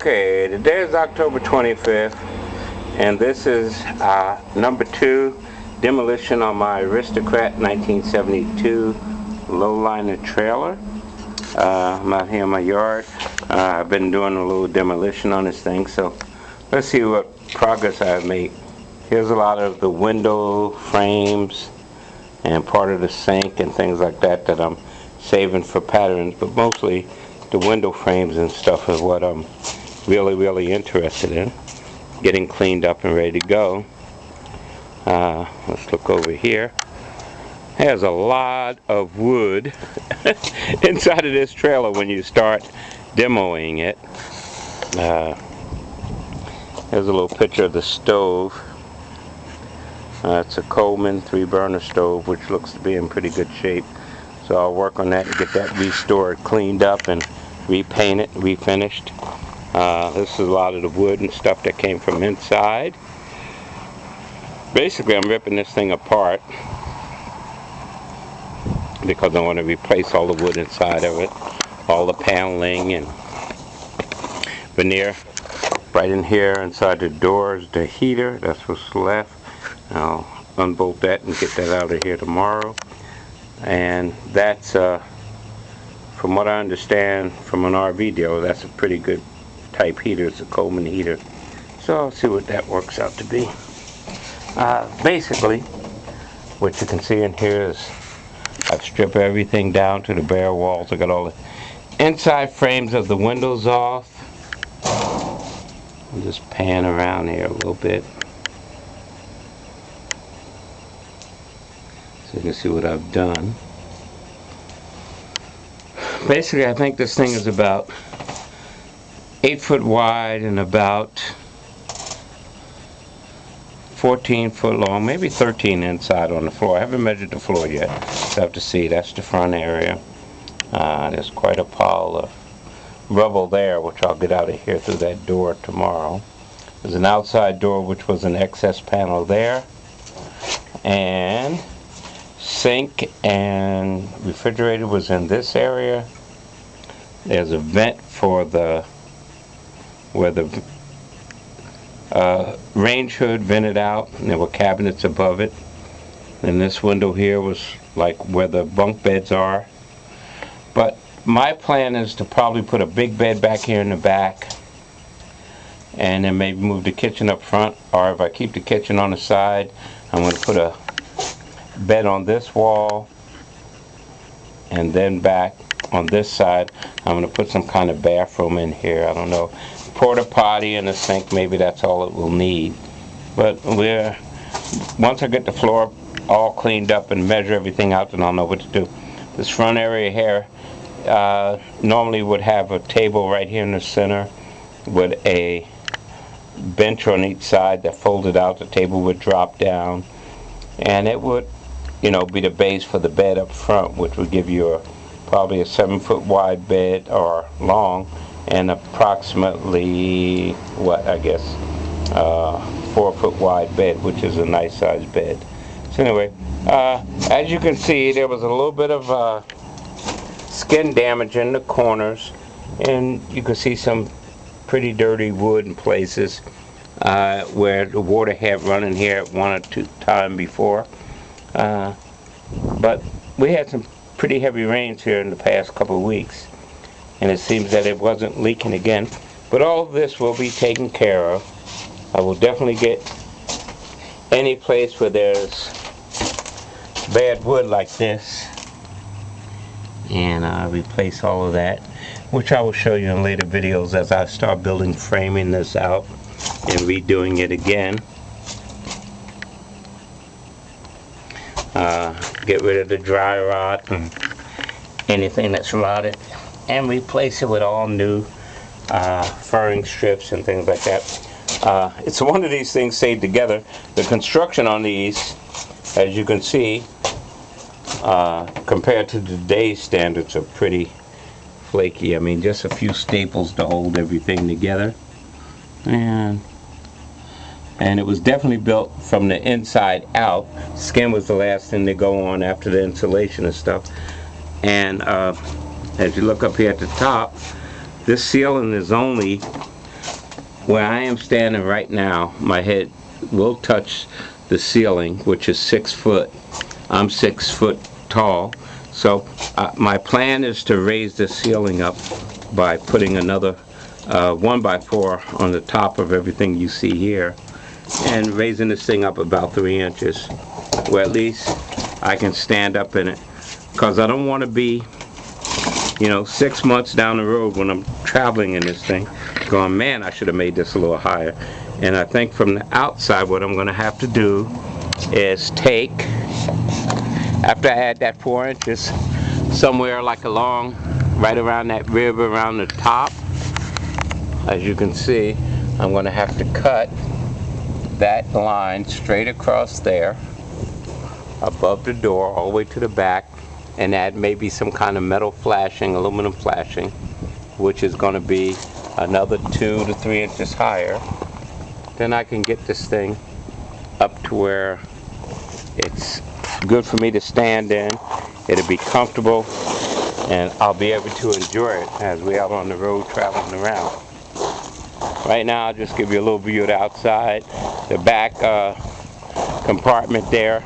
Okay, today is October 25th, and this is number 2 demolition on my Aristocrat 1972 Lo-Liner trailer. I'm out here in my yard. I've been doing a little demolition on this thing, so let's see what progress I've made. Here's a lot of the window frames and part of the sink and things like that that I'm saving for patterns, but mostly the window frames and stuff is what I'm really interested in getting cleaned up and ready to go. Let's look over here. There's a lot of wood inside of this trailer when you start demoing it. There's a little picture of the stove. It's a Coleman 3-burner stove, which looks to be in pretty good shape. So I'll work on that and get that restored, cleaned up, and repainted, refinished. This is a lot of the wood and stuff that came from inside. Basically, I'm ripping this thing apart because I want to replace all the wood inside of it, all the paneling and veneer. Right in here inside the doors, the heater, that's what's left. I'll unbolt that and get that out of here tomorrow. And that's from what I understand from an RV dealer, that's a pretty good type heater. It's a Coleman heater. So I'll see what that works out to be. Basically, what you can see in here is I've stripped everything down to the bare walls. I got all the inside frames of the windows off. I'll just pan around here a little bit so you can see what I've done. Basically, I think this thing is about 8 foot wide and about 14 foot long, maybe 13 inside on the floor. I haven't measured the floor yet, so I have to see. That's the front area. There's quite a pile of rubble there, which I'll get out of here through that door tomorrow. There's an outside door, which was an excess panel there. And sink and refrigerator was in this area. There's a vent for where the range hood vented out, and there were cabinets above it. And this window here was like where the bunk beds are. But my plan is to probably put a big bed back here in the back, and then maybe move the kitchen up front, or if I keep the kitchen on the side, I'm going to put a bed on this wall, and then back on this side I'm going to put some kind of bathroom in here. I don't know, porta potty and a sink, maybe that's all it will need. But once I get the floor all cleaned up and measure everything out, then I'll know what to do. This front area here normally would have a table right here in the center with a bench on each side that folded out. The table would drop down, and it would, you know, be the base for the bed up front, which would give you probably a 7 foot wide bed, or long, and approximately, what, I guess 4 foot wide bed, which is a nice sized bed. So anyway, as you can see, there was a little bit of skin damage in the corners, and you can see some pretty dirty wood in places where the water had run in here at one or two times before. But we had some pretty heavy rains here in the past couple of weeks, and it seems that it wasn't leaking again. But all of this will be taken care of. I will definitely get any place where there's bad wood like this, and replace all of that, which I will show you in later videos as I start framing this out and redoing it again. Get rid of the dry rot and anything that's rotted, and replace it with all new furring strips and things like that. It's one of these things stayed together. The construction on these, as you can see, compared to today's standards, are pretty flaky. I mean, just a few staples to hold everything together, and it was definitely built from the inside out. Skin was the last thing to go on after the insulation and stuff. And as you look up here at the top, this ceiling is only where I am standing right now, my head will touch the ceiling, which is 6 foot. I'm 6 foot tall, so my plan is to raise the ceiling up by putting another 1x4 on the top of everything you see here, and raising this thing up about 3 inches, where at least I can stand up in it, because I don't want to be, 6 months down the road when I'm traveling in this thing going, man, I should have made this a little higher. And I think from the outside what I'm going to have to do is take, after I add that 4 inches, somewhere like along, right around that rib around the top, as you can see, I'm going to have to cut that line straight across there, above the door, all the way to the back, and add maybe some kind of metal flashing, aluminum flashing, which is going to be another 2 to 3 inches higher. Then I can get this thing up to where it's good for me to stand in. It'll be comfortable, and I'll be able to enjoy it as we're out on the road traveling around. Right now, I'll just give you a little view of the outside. The back compartment there,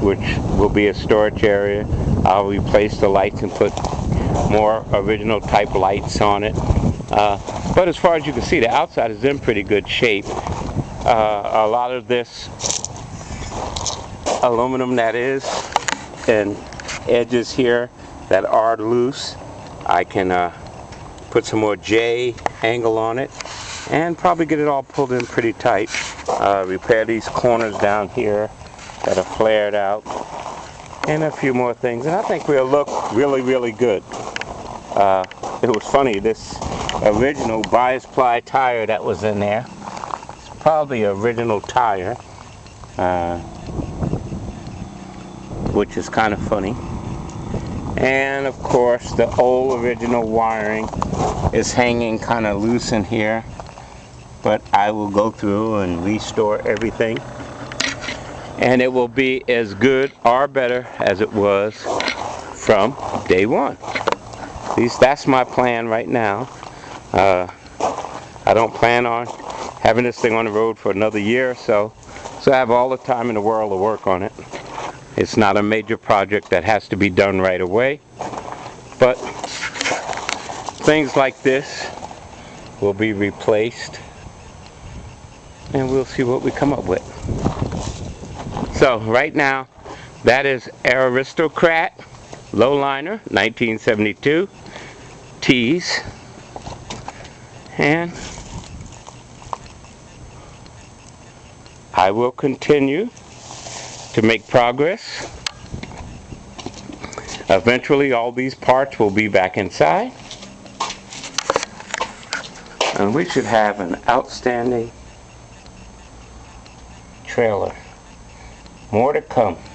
which will be a storage area. I'll replace the lights and put more original type lights on it. But as far as you can see, the outside is in pretty good shape. A lot of this aluminum that is, and edges here that are loose, I can put some more J angle on it and probably get it all pulled in pretty tight. Repair these corners down here that are flared out, and a few more things, and I think we'll look really, really good. It was funny, this original bias ply tire that was in there, it's probably an original tire, which is kind of funny. And of course the old original wiring is hanging kind of loose in here, but I will go through and restore everything, and it will be as good or better as it was from day one. At least that's my plan right now. I don't plan on having this thing on the road for another year or so, so I have all the time in the world to work on it. It's not a major project that has to be done right away, but things like this will be replaced, and we'll see what we come up with. So right now, that is Aristocrat Lo-Liner 1972 tees, and I will continue to make progress. Eventually all these parts will be back inside, and we should have an outstanding trailer. More to come.